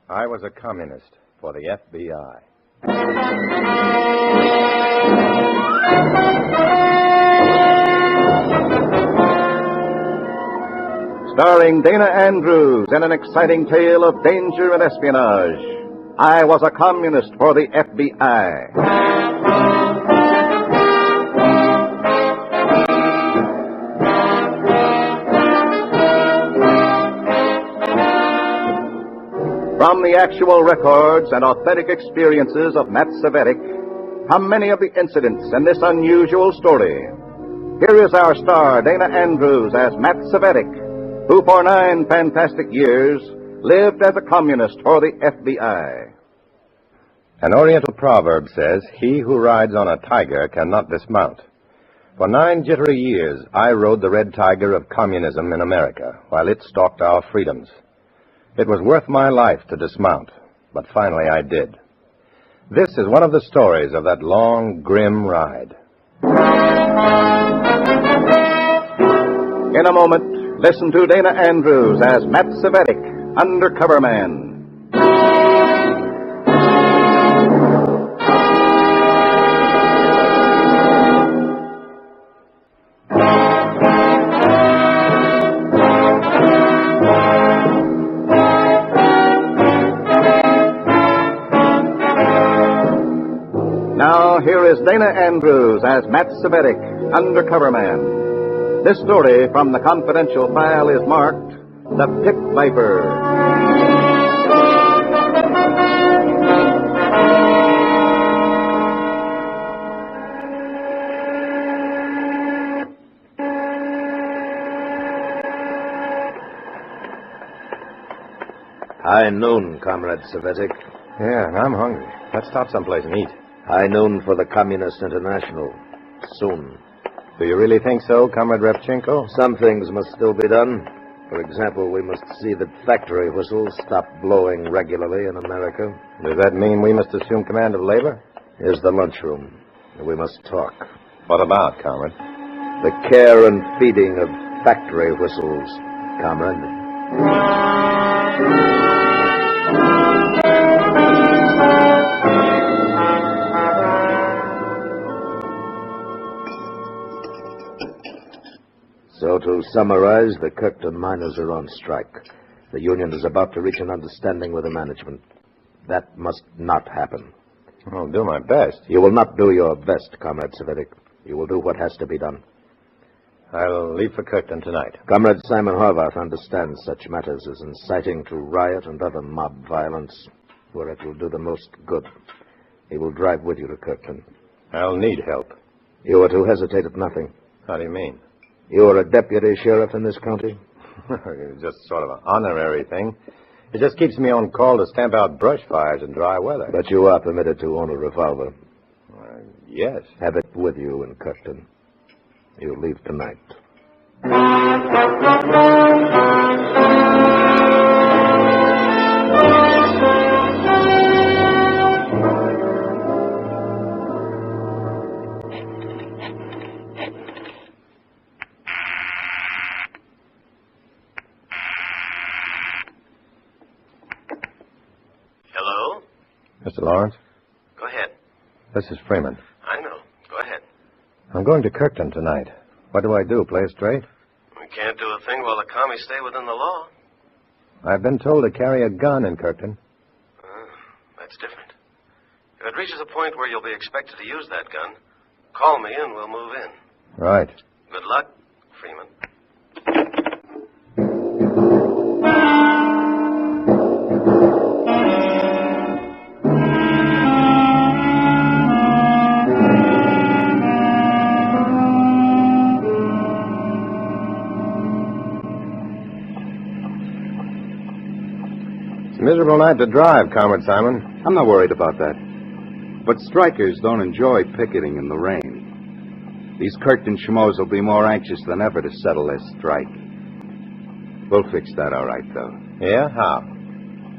I was a communist for the FBI. Starring Dana Andrews in an exciting tale of danger and espionage. I was a communist for the FBI. From the actual records and authentic experiences of Matt Cvetic come many of the incidents in this unusual story. Here is our star, Dana Andrews, as Matt Cvetic, who for 9 fantastic years lived as a communist for the FBI. An Oriental proverb says, "He who rides on a tiger cannot dismount." For 9 jittery years, I rode the red tiger of communism in America, while it stalked our freedoms. It was worth my life to dismount, but finally I did. This is one of the stories of that long, grim ride. In a moment, listen to Dana Andrews as Matt Cvetic, Undercover Man. Now, here is Dana Andrews as Matt Cvetic, Undercover Man. This story from the confidential file is marked The Pit Viper. High noon, Comrade Cvetic. Yeah, and I'm hungry. Let's stop someplace and eat. High noon for the Communist International. Soon. Do you really think so, Comrade Repchenko? Some things must still be done. For example, we must see that factory whistles stop blowing regularly in America. Does that mean we must assume command of labor? Here's the lunchroom. We must talk. What about, Comrade? The care and feeding of factory whistles, Comrade. So, to summarize, the Kirkton miners are on strike. The union is about to reach an understanding with the management. That must not happen. I'll do my best. You will not do your best, Comrade Cvetic. You will do what has to be done. I'll leave for Kirkton tonight. Comrade Simon Horvath understands such matters as inciting to riot and other mob violence, where it will do the most good. He will drive with you to Kirkton. I'll need help. You are to hesitate at nothing. How do you mean? You are a deputy sheriff in this county? It's just sort of an honorary thing. It just keeps me on call to stamp out brush fires in dry weather. But you are permitted to own a revolver. Yes. Have it with you in Kirkton. You leave tonight. Hello? Mr. Lawrence? Go ahead. This is Freeman. I know. Go ahead. I'm going to Kirkton tonight. What do I do? Play it straight? We can't do a thing while the commies stay within the law. I've been told to carry a gun in Kirkton. That's different. If it reaches a point where you'll be expected to use that gun, call me and we'll move in. Right. Good luck, Freeman. It's a miserable night to drive, Comrade Simon. I'm not worried about that. But strikers don't enjoy picketing in the rain. These Kirkton schmoes will be more anxious than ever to settle their strike. We'll fix that all right, though. Yeah? How?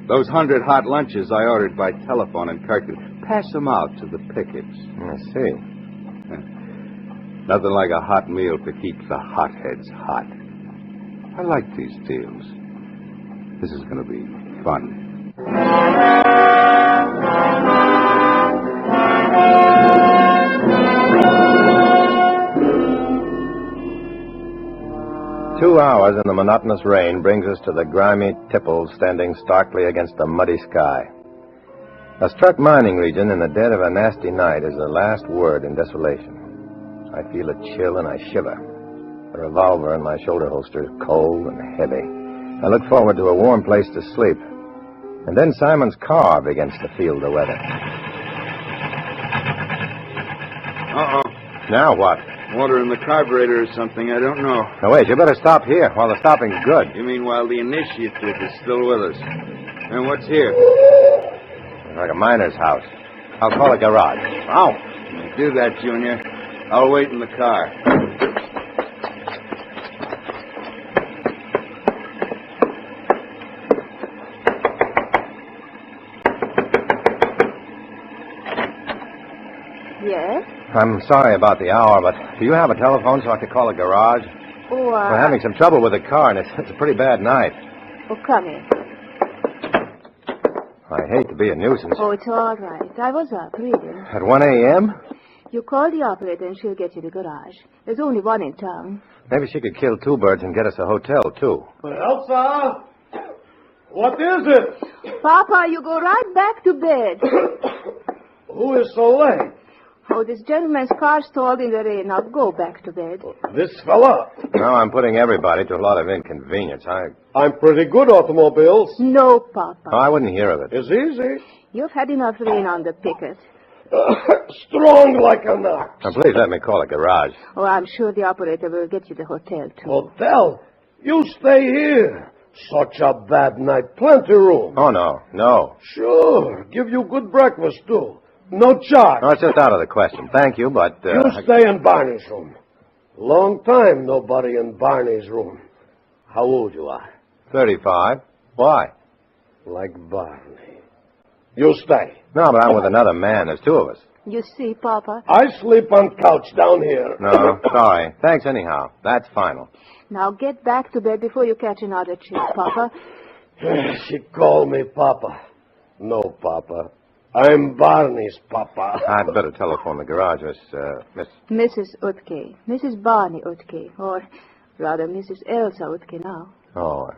Those 100 hot lunches I ordered by telephone in Kirkton, pass them out to the pickets. I see. Nothing like a hot meal to keep the hotheads hot. I like these deals. This is going to be fun. 2 hours in the monotonous rain brings us to the grimy tipple standing starkly against the muddy sky. A struck mining region in the dead of a nasty night is the last word in desolation. I feel a chill and I shiver. The revolver in my shoulder holster is cold and heavy. I look forward to a warm place to sleep. And then Simon's car begins to feel the weather. Uh-oh. Now what? Water in the carburetor or something, I don't know. Now, wait, you better stop here while the stopping's good. You mean while the initiative is still with us? And what's here? It's like a miner's house. I'll call a garage. Ow. Do that, Junior. I'll wait in the car. Yes? I'm sorry about the hour, but do you have a telephone so I could call a garage? Oh, We're having some trouble with the car, and it's a pretty bad night. Oh, come in. I hate to be a nuisance. Oh, it's all right. I was up reading. At 1 a.m.? You call the operator and she'll get you the garage. There's only one in town. Maybe she could kill two birds and get us a hotel, too. Elsa! What is it? Papa, you go right back to bed. Who is so late? Oh, this gentleman's car stalled in the rain. Now go back to bed. This fella. Now I'm putting everybody to a lot of inconvenience. I'm pretty good automobiles. No, Papa. I wouldn't hear of it. It's easy. You've had enough rain on the picket. Strong like an ox. Now, please let me call a garage. Oh, I'm sure the operator will get you the hotel, too. Hotel? You stay here. Such a bad night. Plenty room. Oh, no. Sure. Give you good breakfast, too. No charge. No, it's just out of the question. Thank you, but... You stay in Barney's room. Long time nobody in Barney's room. How old you are? 35. Why? Like Barney. You stay. No, but I'm with another man. There's two of us. You see, Papa? I sleep on couch down here. No, sorry. Thanks anyhow. That's final. Now get back to bed before you catch another chill, Papa. She called me Papa. No, Papa. I'm Barney's Papa. I'd better telephone the garage, Miss... Mrs. Utke. Mrs. Barney Utke. Or rather, Mrs. Elsa Utke now. Oh,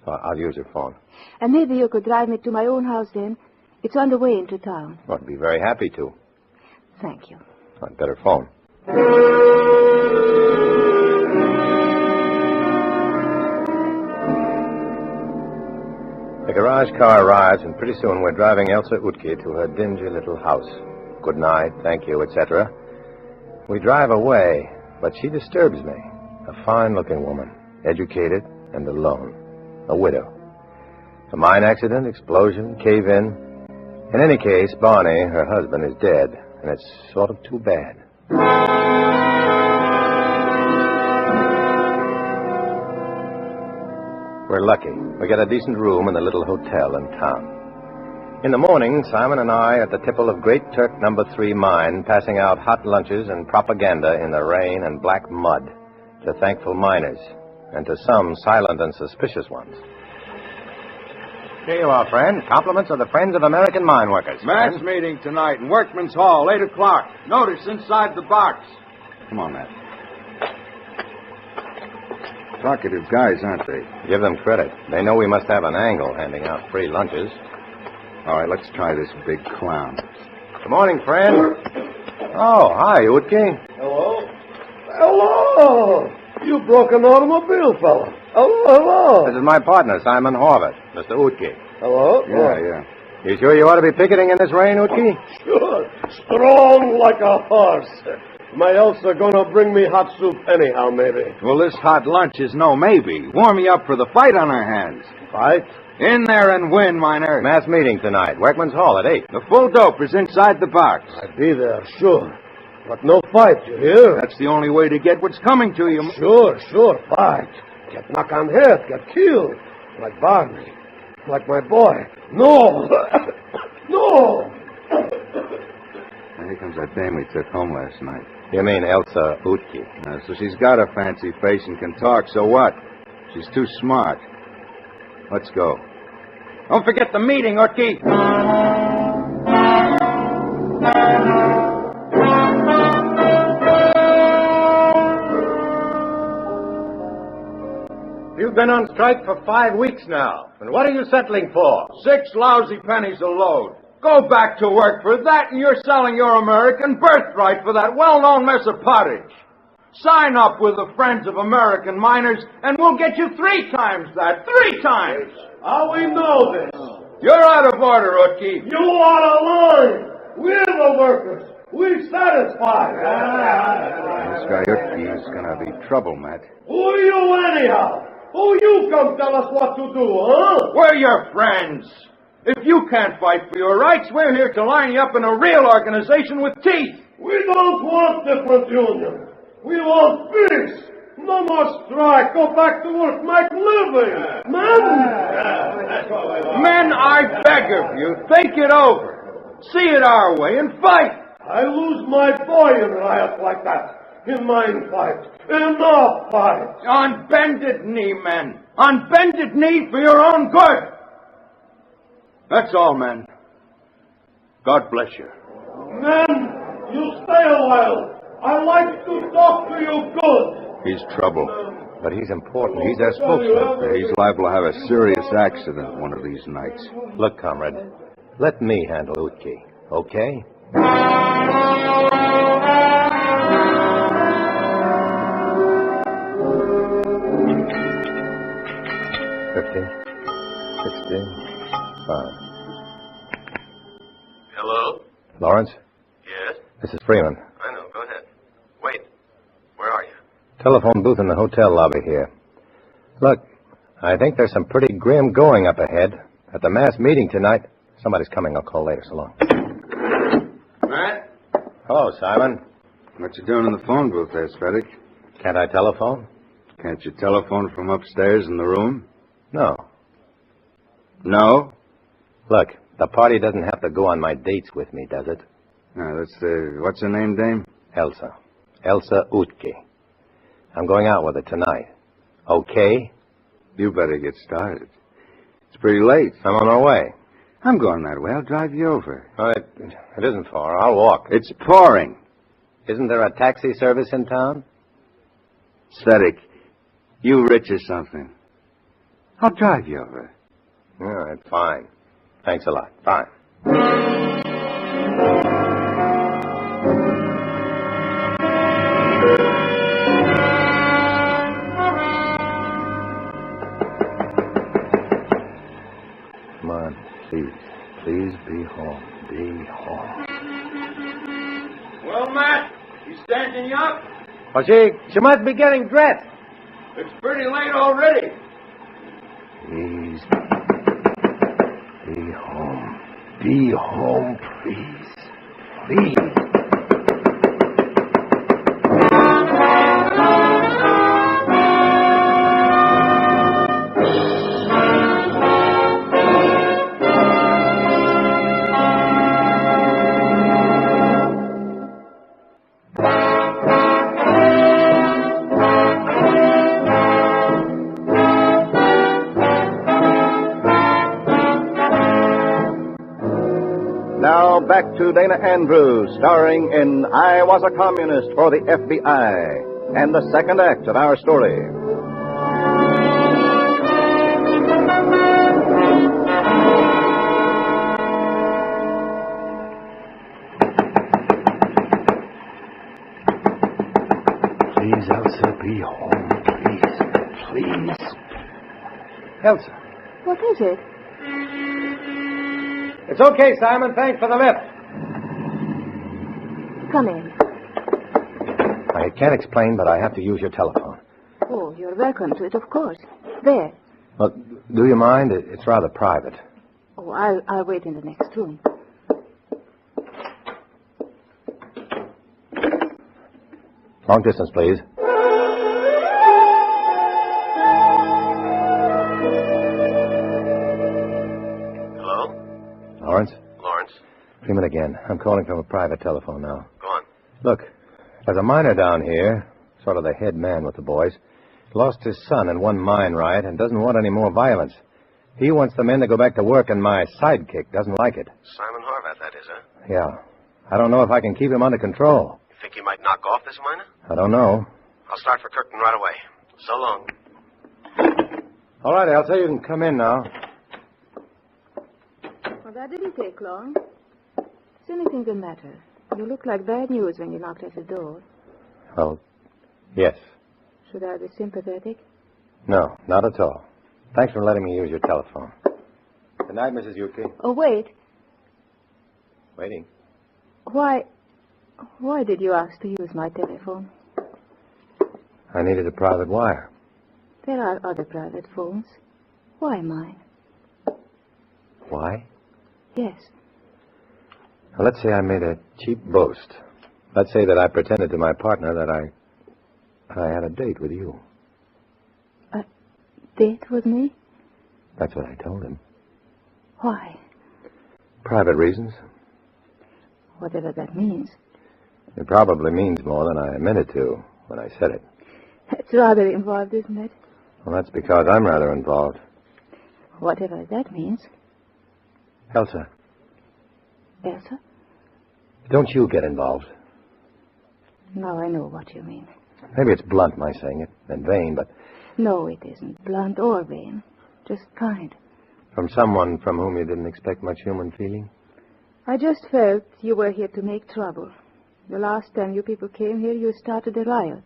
I'll use your phone. And maybe you could drive me to my own house then. It's on the way into town. I'd be very happy to. Thank you. I'd better phone. The garage car arrives, and pretty soon we're driving Elsa Utke to her dingy little house. Good night, thank you, etc. We drive away, but she disturbs me. A fine-looking woman, educated and alone. A widow. A mine accident, explosion, cave-in. In any case, Barney, her husband, is dead, and it's sort of too bad. We're lucky. We get a decent room in the little hotel in town. In the morning, Simon and I at the tipple of Great Turk No. 3 mine, passing out hot lunches and propaganda in the rain and black mud to thankful miners, and to some silent and suspicious ones. Here you are, friend. Compliments of the Friends of American Mine Workers. Mass meeting tonight in Workman's Hall, 8 o'clock. Notice inside the box. Come on, Matt. Talkative guys, aren't they? Give them credit. They know we must have an angle handing out free lunches. All right, let's try this big clown. Good morning, friend. Oh, hi, Utke. Hello? Hello! You broke an automobile, fella. Hello. This is my partner, Simon Horvath, Mr. Utke. Hello? Yeah. You sure you ought to be picketing in this rain, Utke? Sure. Strong like a horse. My Elsa gonna bring me hot soup anyhow, maybe. Well, this hot lunch is no maybe. Warm me up for the fight on our hands. Fight? In there and win, miner. Mass meeting tonight, Workman's Hall at 8. The full dope is inside the box. I'd be there, sure. But no fight, you hear? That's the only way to get what's coming to you. Sure, fight. Get knocked on head, get killed. Like Barney. Like my boy. No! No! Here comes that dame we took home last night. You mean Elsa Utke? So she's got a fancy face and can talk, so what? She's too smart. Let's go. Don't forget the meeting, Utke. You've been on strike for 5 weeks now. And what are you settling for? 6 lousy pennies a load. Go back to work for that, and you're selling your American birthright for that well-known mess of pottage. Sign up with the Friends of American Miners, and we'll get you 3 times that. 3 times! How we know this? You're out of order, Utke. You out of line! We're the workers. We're satisfied. This guy Utke's gonna be trouble, Matt. Who are you anyhow? Who you come tell us what to do, huh? We're your friends. If you can't fight for your rights, we're here to line you up in a real organization with teeth. We don't want different unions. We want peace. No more strike. Go back to work. Make living. Men, I beg of you, think it over. See it our way and fight. I lose my boy in riots like that. In mine fight. Enough fight. On bended knee, men. On bended knee for your own good. That's all, men. God bless you. Men, you stay a while. I like to talk to you good. He's trouble. But he's important. He's our spokesman. He's liable to have a serious accident one of these nights. Look, comrade, let me handle Utke, okay? 15, 16, 5. Hello? Lawrence, Yes? this is Freeman. I know. Go ahead. Wait. Where are you? Telephone booth in the hotel lobby here. Look, I think there's some pretty grim going up ahead. At the mass meeting tonight. Somebody's coming. I'll call later. So long. Matt? Hello, Simon. What you doing in the phone booth there, Svedic? Can't I telephone? Can't you telephone from upstairs in the room? No. No? Look, the party doesn't have to go on my dates with me, does it? No, that's what's her name, dame? Elsa. Elsa Utke. I'm going out with her tonight. Okay? You better get started. It's pretty late. I'm on my way. I'm going that way. I'll drive you over. Well, it isn't far. I'll walk. It's pouring. Isn't there a taxi service in town? Svedic, you rich or something. I'll drive you over. All right, fine. Thanks a lot. Fine. Come on, please. Please be home. Be home. Well, Matt, you standing up? Well, she must be getting dressed. It's pretty late already. Please. Be home. Be home, please. Please. Now back to Dana Andrews, starring in I Was a Communist for the FBI, and the second act of our story. Please, Elsa, be home, please. Please. Elsa. What is it? It's okay, Simon. Thanks for the lift. Come in. I can't explain, but I have to use your telephone. Oh, you're welcome to it, of course. There. Well, do you mind? It's rather private. Oh, I'll wait in the next room. Long distance, please. Hello? Lawrence? Lawrence? Freeman again. I'm calling from a private telephone now. Go on. Look, there's a miner down here, sort of the head man with the boys. Lost his son in one mine riot and doesn't want any more violence. He wants the men to go back to work, and my sidekick doesn't like it. Simon Horvath, that is, huh? Yeah. I don't know if I can keep him under control. You think he might knock off this miner? I don't know. I'll start for Kirkton right away. So long. All right, Elsa, you can come in now. Well, that didn't take long. Is anything the matter? You look like bad news when you knocked at the door. Oh, yes. Should I be sympathetic? No, not at all. Thanks for letting me use your telephone. Good night, Mrs. Yuki. Oh, wait. Waiting. Why did you ask to use my telephone? I needed a private wire. There are other private phones. Why mine? Why? Yes. Well, let's say I made a cheap boast. Let's say that I pretended to my partner that I had a date with you. A date with me? That's what I told him. Why? Private reasons. Whatever that means. It probably means more than I admitted to when I said it. It's rather involved, isn't it? Well, that's because I'm rather involved. Whatever that means. Elsa, Elsa? don't you get involved. Now I know what you mean. Maybe it's blunt, my saying it, and vain, but No, it isn't blunt or vain. Just kind. from someone from whom you didn't expect much human feeling. I just felt you were here to make trouble. The last time you people came here, you started a riot.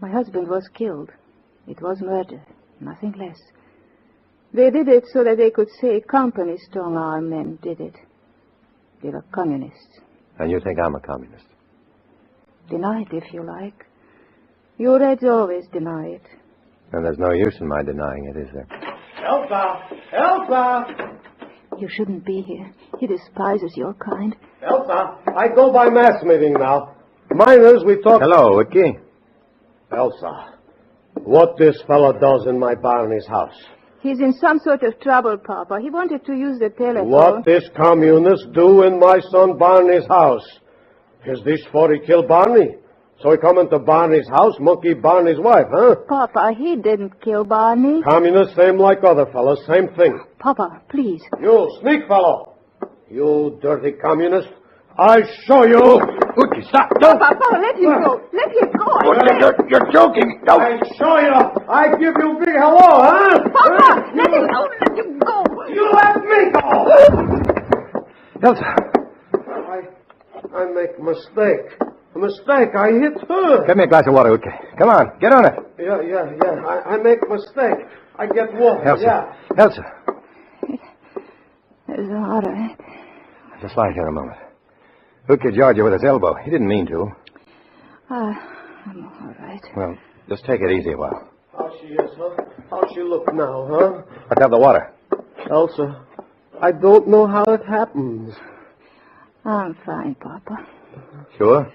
My husband was killed. It was murder, nothing less. They did it so that they could say company strong-arm men did it. They were communists. And you think I'm a communist? Deny it if you like. You Reds always deny it. And there's no use in my denying it, is there? Elsa! Elsa! You shouldn't be here. He despises your kind. Elsa, I go by mass meeting now. Miners, we talk... Hello, Wiki. Elsa, what this fellow does in my Barney's house. He's in some sort of trouble, Papa. He wanted to use the telephone. What this communist do in my son Barney's house? Is this for he kill Barney? So he come into Barney's house, monkey Barney's wife, huh? Papa, he didn't kill Barney. Communist, same like other fellows, same thing. Papa, please. You sneak fellow. You dirty communist. I'll show you. Wiki, stop. No. Papa, let him go. Let him go. You're joking. No. I'll show you. I give you big hello, huh? Papa, let him go. Let him go. You let me go. Elsa, I make mistake. A mistake. I hit her. get me a glass of water, Wiki. Come on, get on it. Yeah. I make mistake. I get water. Elsa. Yeah. Elsa. It's all right. Just lie here a moment. Wiki jarred you with his elbow. He didn't mean to. I'm all right. Well, just take it easy a while. How she is, huh? How she look now, huh? Let's have the water. Elsa, I don't know how it happens. I'm fine, Papa. Sure?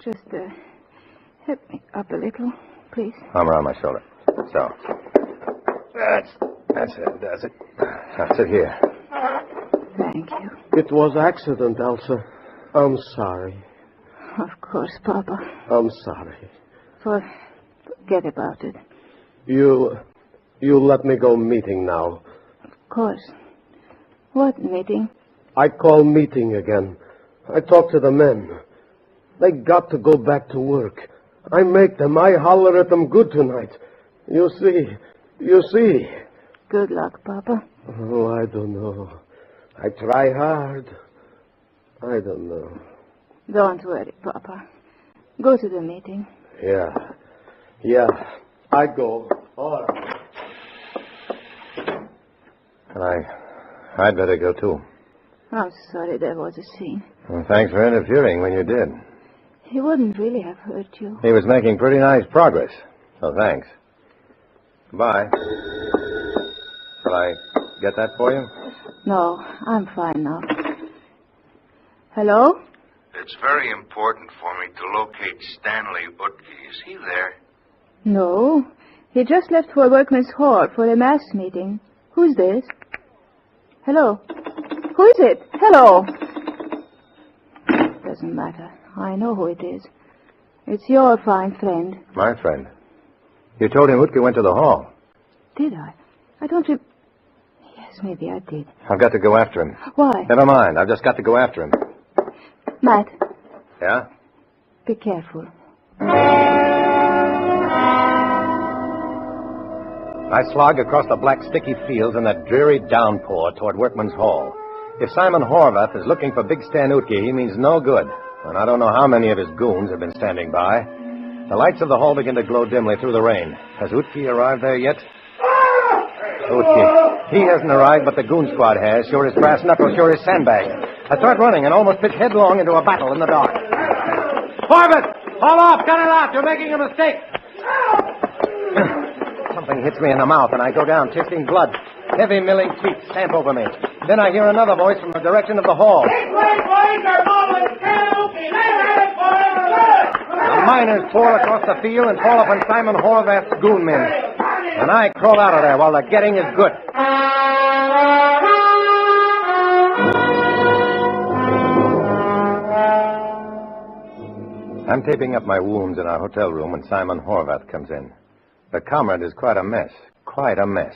Just, help me up a little, please. Arm around my shoulder. So. That's it. That's it. Now, sit here. Thank you. It was accident, Elsa. I'm sorry. Of course, Papa. I'm sorry. Forget about it. You let me go meeting now. Of course. What meeting? I call meeting again. I talk to the men. They got to go back to work. I make them. I holler at them good tonight. You see. Good luck, Papa. Oh, I don't know. I try hard. I don't know. Don't worry, Papa. Go to the meeting. Yeah. I go. All right. I'd better go, too. I'm sorry there was a scene. Well, thanks for interfering when you did. He wouldn't really have hurt you. He was making pretty nice progress. So thanks. Goodbye. Shall I get that for you? No, I'm fine now. Hello? It's very important for me to locate Stanley Utke. Is he there? No. He just left for Workman's Hall for a mass meeting. Who's this? Hello? Who is it? Hello? Doesn't matter. I know who it is. It's your fine friend. My friend. You told him Utke went to the hall. Did I? I don't Yes, maybe I did. I've got to go after him. Why? Never mind. I've just got to go after him. Matt, Yeah? be careful. I slog across the black, sticky fields in that dreary downpour toward Workman's Hall. If Simon Horvath is looking for Big Stan Utke, he means no good. And I don't know how many of his goons have been standing by. The lights of the hall begin to glow dimly through the rain. Has Utke arrived there yet? Utke. He hasn't arrived, but the goon squad has. Sure as brass knuckles, sure as sandbag. I start running and almost pitch headlong into a battle in the dark. Horvath! Haul off! Cut it out! You're making a mistake! Something hits me in the mouth, and I go down, tasting blood. Heavy milling feet stamp over me. Then I hear another voice from the direction of the hall. The miners pour across the field and fall upon Simon Horvath's goon men. And I crawl out of there while the getting is good. I'm taping up my wounds in our hotel room when Simon Horvath comes in. The comrade is quite a mess. Quite a mess.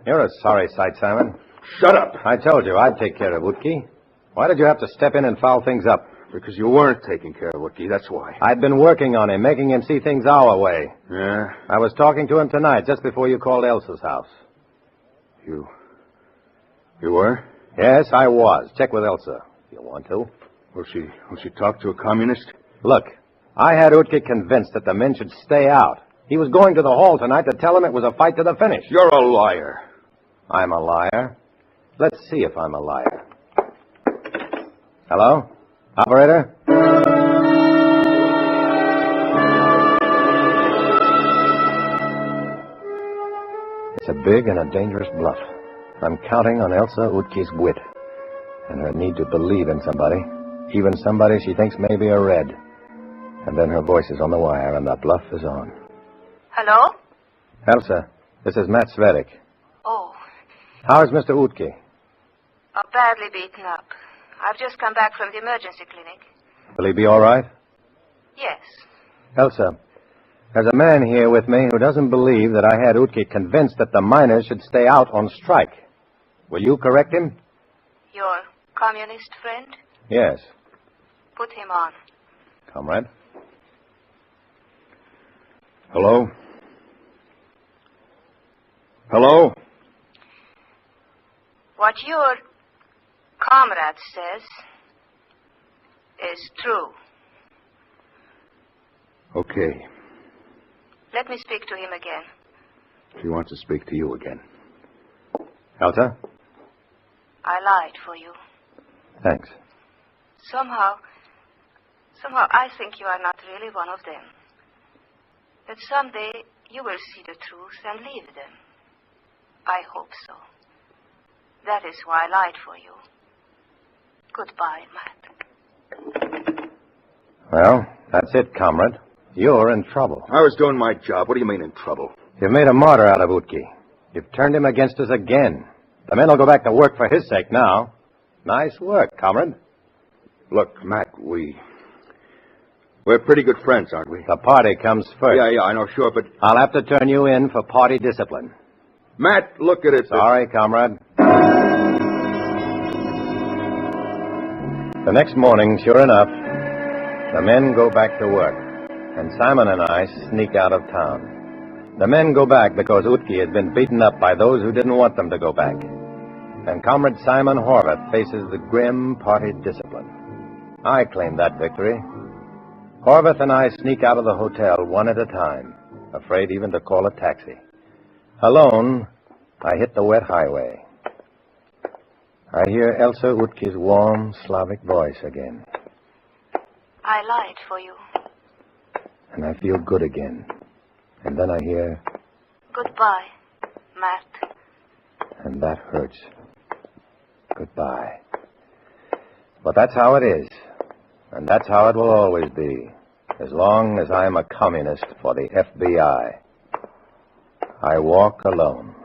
You're a sorry sight, Simon. Shut up. I told you I'd take care of Utke. Why did you have to step in and foul things up? Because you weren't taking care of Utke, that's why. I'd been working on him, making him see things our way. Yeah? I was talking to him tonight, just before you called Elsa's house. You were? Yes, I was. Check with Elsa, if you want to. Will she talk to a communist? Look, I had Utke convinced that the men should stay out. He was going to the hall tonight to tell him it was a fight to the finish. You're a liar. I'm a liar. Let's see if I'm a liar. Hello? Operator? It's a big and a dangerous bluff. I'm counting on Elsa Utke's wit and her need to believe in somebody, even somebody she thinks may be a Red. And then her voice is on the wire and the bluff is on. Hello? Elsa, this is Matt Svedik. Oh. How's Mr. Utke? Badly beaten up. I've just come back from the emergency clinic. Will he be all right? Yes. Elsa, there's a man here with me who doesn't believe that I had Utke convinced that the miners should stay out on strike. Will you correct him? Your communist friend? Yes. Put him on. Comrade? Hello? Hello? What your comrade says is true. Okay. Let me speak to him again. She wants to speak to you again. Elsa? I lied for you. Thanks. Somehow I think you are not really one of them. That someday you will see the truth and leave them. I hope so. That is why I lied for you. Goodbye, Matt. Well, that's it, comrade. You're in trouble. I was doing my job. What do you mean in trouble? You've made a martyr out of Utke. You've turned him against us again. The men will go back to work for his sake now. Nice work, comrade. Look, Matt, we're pretty good friends, aren't we? The party comes first. Yeah, I know, sure, but... I'll have to turn you in for party discipline. Matt, look at it. Sorry, comrade. The next morning, sure enough, the men go back to work, and Simon and I sneak out of town. The men go back because Utke has been beaten up by those who didn't want them to go back. And Comrade Simon Horvath faces the grim party discipline. I claim that victory. Horvath and I sneak out of the hotel one at a time, afraid even to call a taxi. Alone, I hit the wet highway. I hear Elsa Utke's warm Slavic voice again. I lied for you. And I feel good again. And then I hear... Goodbye, Matt. And that hurts. Goodbye. But that's how it is. And that's how it will always be. As long as I'm a communist for the FBI. I walk alone.